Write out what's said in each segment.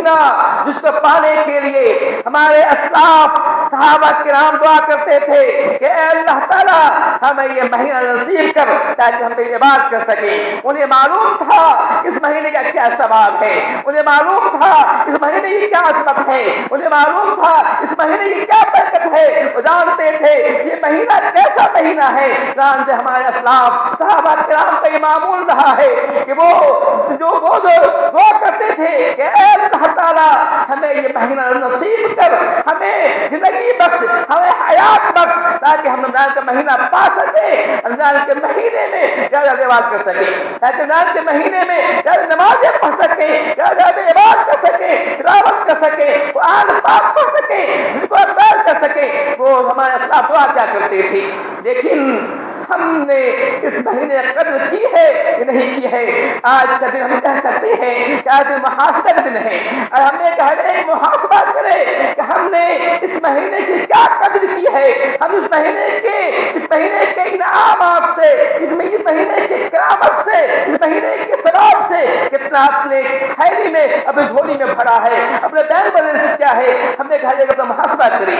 مہینہ جس کو پانے کے لیے ہمارے اسلاف صحابہ کرام دعا کرتے تھے کہ اے اللہ تعالیٰ ہمیں یہ مہینہ نصیب کر تاکہ ہم تیری عبادت کر سکیں۔ انہیں معلوم تھا اس مہینے کا کیا ثواب ہے، انہیں معلوم تھا اس مہینے کی کیا عظمت ہے، انہیں معلوم تھا اس مہینے کی کیا برکت ہے، وہ جانتے تھے یہ مہینہ کیسا مہینہ ہے۔ چنانچہ ہمارے اسلاف صحابہ کرام کا یہ معمول رہا ہے کہ وہ دعا کرتے تھے کہ اے اللہ تعالیٰ ہمیں یہ مہینہ نصیب کر، ہمیں زندگی بخش، ہمیں حیات بخش، تاکہ ہم رمضان کا مہینہ پا سکیں، رمضان کے مہینے میں زیادہ عبادت کر سکیں، تاکہ رمضان کے مہینے میں زیادہ نمازیں پڑھ سکیں، زیادہ عبادت کر سکیں، تلاوت کر سکیں، قرآن پاک پڑھ سکیں، جس کو اقرار کر سکیں۔ وہ ہمارے اسلاف دعا کیا کرتے تھے، لیکن ہم نے اس مہینے قدر کی ہے کہ نہیں کی ہے؟ آج کا دن ہم کہہ سکتے ہیں کہ آج دن محاسبہ کا دن ہے، اور ہم نے کہا ایک محاسبہ کرے کہ ہم نے اس مہینے کی کیا قدر کی ہے، ہم اس مہینے کے انعامات سے، اس مہینے کے کرامت سے، اس مہینے کے ثواب سے کتنا اپنے تھیلی میں، اپنے جھولی میں بھرا ہے، اپنے بینک بیلنس کیا ہے۔ ہم نے کہا اپنا محاسبہ کریں،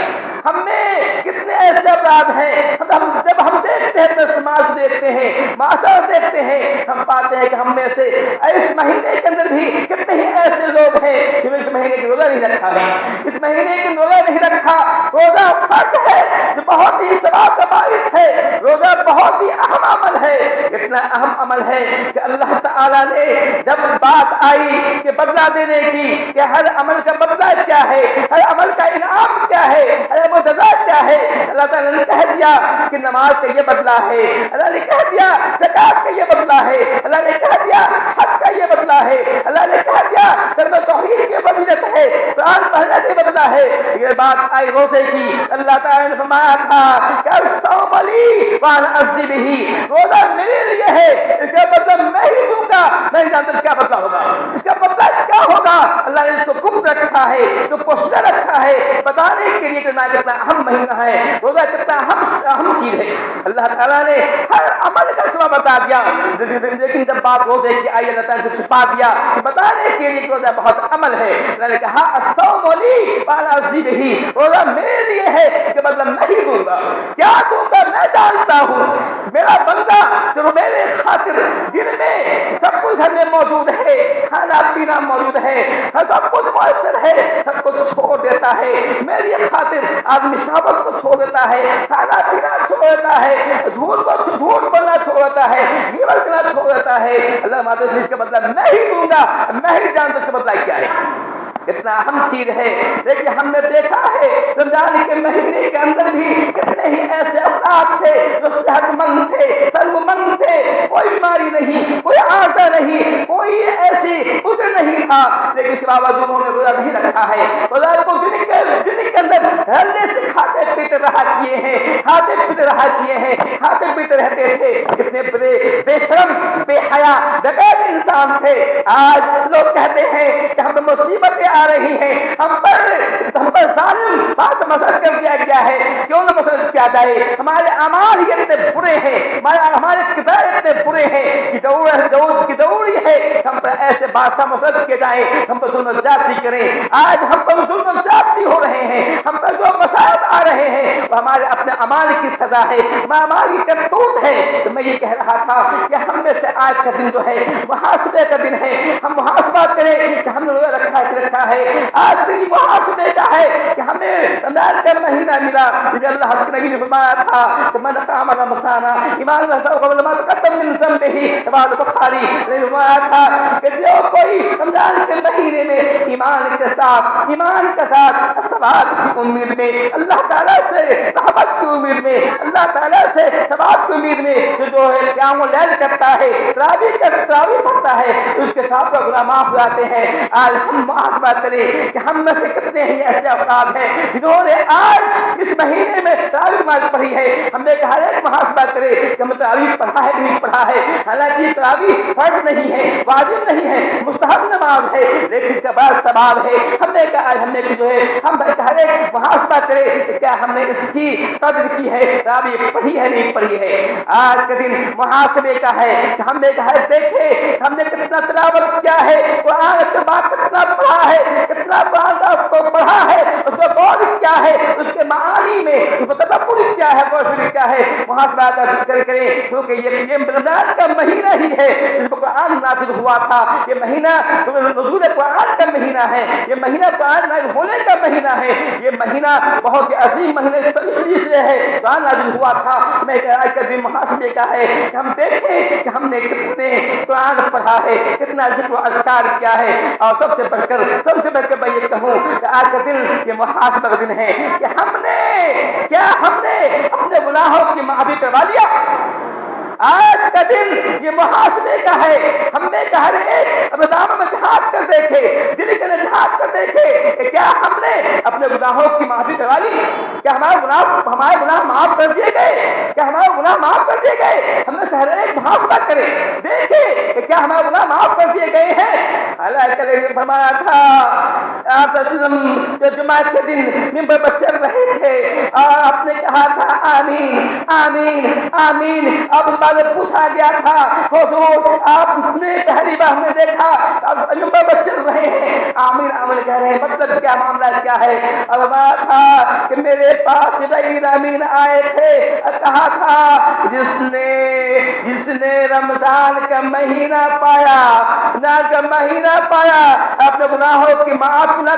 ہم میں کتنے ایسے اپرادھ ہیں، جب ہم دیکھتے ہیں اپنے سماج کو دیکھتے ہیں، معاشرہ دیکھتے ہیں، ہم پاتے ہیں کہ ہم میں سے اس مہینے کے اندر بھی کتنے ہی ایسے لوگ ہیں جنہوں نے اس مہینے کی روزہ نہیں رکھا ہے، اس مہینے کی روزہ نہیں رکھا۔ روزہ فرض ہے جو بہت ہی ثواب کا باعث ہے، روزہ بہت ہی اہم عمل ہے، اتنا اہم عمل ہے کہ اللہ تعالیٰ نے جب بات آئی کہ بدلہ دینے کی کہ ہر عمل کا بدلہ کیا ہے، ہر عمل کا انعام کیا ہے، ہر عمل کا جزا کیا ہے، اللہ تعالیٰ نے کہہ دیا کہ نماز کا یہ بدلہ ہے، اللہ نے کہہ دیا زکات کا یہ بدلہ ہے، اللہ نے کہہ دیا حج کا یہ بدلہ ہے، اللہ نے کہہ دیا کلمہ توحید کی فضیلت ہے، قرآن پڑھنے کا بدلہ ہے۔ یہ بات آئی روزے کی، اللہ تعالیٰ نے فرمایا تھا کہ الصوم لی وانا اجزی بہ، روزہ میرے لیے ہے، اس کا بدلہ میں ہی دوں گا، میں نہیں جانتا اس کا بدلہ ہوگا، اس کا بدلہ کیا ہوگا۔ اللہ نے اس کو گپت رکھا ہے، اس کو پوشیدہ رکھا ہے، بتانے کے لیے کہ کتنا اہم مہینہ ہے، روزہ کتنا اہم چیز ہے۔ اللہ تعالیٰ نے ہر عمل کا سبب بتا دیا، لیکن جب بات روزے کی آئی اللہ تعالیٰ نے چھپا دیا کہ بتانے کے لیے کہ روزہ بہت عمل ہے۔ اللہ نے کہا الصوم لی وانا اجزی بہ، روزہ میرے لیے ہے، اس کا بدلہ میں ہی دوں گا۔ کیا دوں گا میں جانتا ہوں، میرا بندہ جو میرے خاطر دن میں سب کچھ گھر میں موجود ہے، کھانا پینا موجود ہے، سب کچھ میسر ہے، سب کچھ چھوڑ دیتا ہے میری خاطر۔ آدمی شہوت کو چھوڑ دیتا ہے، کھانا پینا چھوڑ دیتا ہے، جھوٹ بولنا چھوڑ دیتا ہے، غیبت کرنا چھوڑ دیتا ہے۔ اللہ ماتے اس کا بدلہ میں ہی دوں گا، میں ہی جانتا اس کا بدلہ کیا ہے، اتنا اہم چیز ہے۔ لیکن ہم نے دیکھا ہے رمضان کے مہینے کے اندر بھی کتنے ہی ایسے افراد تھے جو صحت مند تھے، تندرست تھے، کوئی بیماری نہیں، کوئی عارضہ نہیں، کوئی ایسی عذر نہیں تھا، لیکن اس کے باوجود انہوں نے روزہ نہیں رکھا ہے۔ روزہ کو دن کے اندر رہنے سے کھاتے پیتے رہا کیے ہیں، کھاتے پیتے رہا کیے ہیں، کھاتے پیتے رہتے تھے، کتنے بڑے بے شرم بے حیا ڈکیت انسان تھے۔ آج لوگ کہتے ہیں کہ ہم پر مصیبتیں آ رہی ہیں، ہم پر ظالم بات مسلط کر دیا گیا ہے، کیوں نہ مسلط کیا جائے؟ ہمارے اعمال ہی اتنے برے ہیں، ہمارے کردار اتنے برے ہیں کہ ضروری ہے ہم پر ایسے بادشاہ مسلط کیے جائیں، ہم پر ظلم و زیادتی کریں۔ آج ہم پر ظلم و زیادتی ہو رہے ہیں، ہم پر جو مسائل آ رہے ہیں وہ ہمارے اپنے اعمال کی سزا ہے، ہمارے اعمال کی کرتوت ہے۔ تو میں یہ کہہ رہا تھا کہ ہم میں سے آج کا دن جو ہے محاسبے کا دن ہے، ہم محاسبہ کریں کہ ہم نے روزہ رکھا ہے۔ آج دن محاسبے کا ہے کہ ہمیں رمضان کا مہینہ ملا، جب اللہ کے نبی نے فرمایا تھا کہ من قام رمضان ایمان و احتسابا غفر له ما تقدم من ذنبه، رواه بخاری نے فرمایا تھا کہ جو کوئی رمضان کے مہینے میں ایمان کے ساتھ ثواب کی امید میں، اللہ تعالیٰ سے رحمت کی امید میں، اللہ تعالیٰ سے ثواب کی امید میں جو ہے قیام اللیل کرتا ہے، تراویح پڑھتا ہے، اس کے ساتھ گناہ معاف ہو جاتے ہیں۔ آج ہم محاسبہ کریں کہ ہم میں سے کتنے ہی ایسے افراد ہیں جنہوں نے آج اس مہینے میں تراویح نماز پڑھی ہے۔ ہم نے کہا ایک محاسبہ کرے کہ ہم تراویح پڑھا ہے نہیں پڑھا ہے، حالانکہ تراویح فرض نہیں ہے، واجب نہیں ہے، مستحب نماز ہے، لیکن اس کا بڑا ثواب ہے۔ ہم نے کہا جو ہے ہم ہر ایک محاسبہ کرے کہ کیا ہم نے اس کی قدر کی ہے، تراویح پڑھی ہے نہیں پڑھی ہے۔ آج کا دن محاسبے کا ہے کہ ہم نے کہا دیکھے ہم نے کتنا تلاوت کیا ہے، قرآن کے بعد کتنا پڑھا ہے، پڑھا ہے اس میں قول کیا ہے, اس کے معانی میں اس میں تدبر کیا ہے, کوشش کیا ہے, محاسبہ کریں کیونکہ یہ رمضان کا مہینہ ہی ہے جس میں قرآن نازل ہوا تھا. یہ مہینہ نزول قرآن کا مہینہ ہے, یہ مہینہ قرآن نازل ہونے کا مہینہ ہے. یہ مہینہ بہت ہی عظیم مہینہ اس لیے ہے قرآن نازل ہوا تھا. میں آج کا دن محاسبے کا ہے کہ ہم دیکھیں کہ ہم نے کتنے قرآن پڑھا ہے, کتنا ذکر و اذکار کیا ہے. اور سب سے بڑھ کر میں یہ کہوں کہ آج کا دن یہ محاسبہ کا دن ہے کہ ہم نے اپنے گناہوں کی معافی کروا لیا. آج کا دن یہ محاسبے کا ہے. ہم نے کہ ہر ایک رمضان میں جہاد کر دیکھے, دل کے جہاد کر دیکھے کہ کیا ہم نے اپنے گناہوں کی معافی کروا لی, کیا ہمارے گناہ معاف کر دیے گئے, کیا ہمارے گناہ معاف کر دیے گئے. ہم نے شہر ایک محاسبہ کرے, دیکھے کہ کیا ہمارے گناہ معاف کر دیے گئے ہیں. اللہ تعالی نے فرمایا تھا آپ جو جمعہ کے دن ممبر پر چل رہے تھے, آپ نے کہا تھا آمین آمین آمین. آپ اس بارے پوچھا گیا تھا حضور آپ نے پہلی بار ہم نے دیکھا آپ ممبر پر چل رہے ہیں آمین آمین کہہ رہے ہیں, مطلب کیا معاملہ کیا ہے. اور بات تھا کہ میرے پاس جبرائیل امین آئے تھے اور کہا تھا جس نے رمضان کا مہینہ پایا اپنے گناہوں کی معاف نہ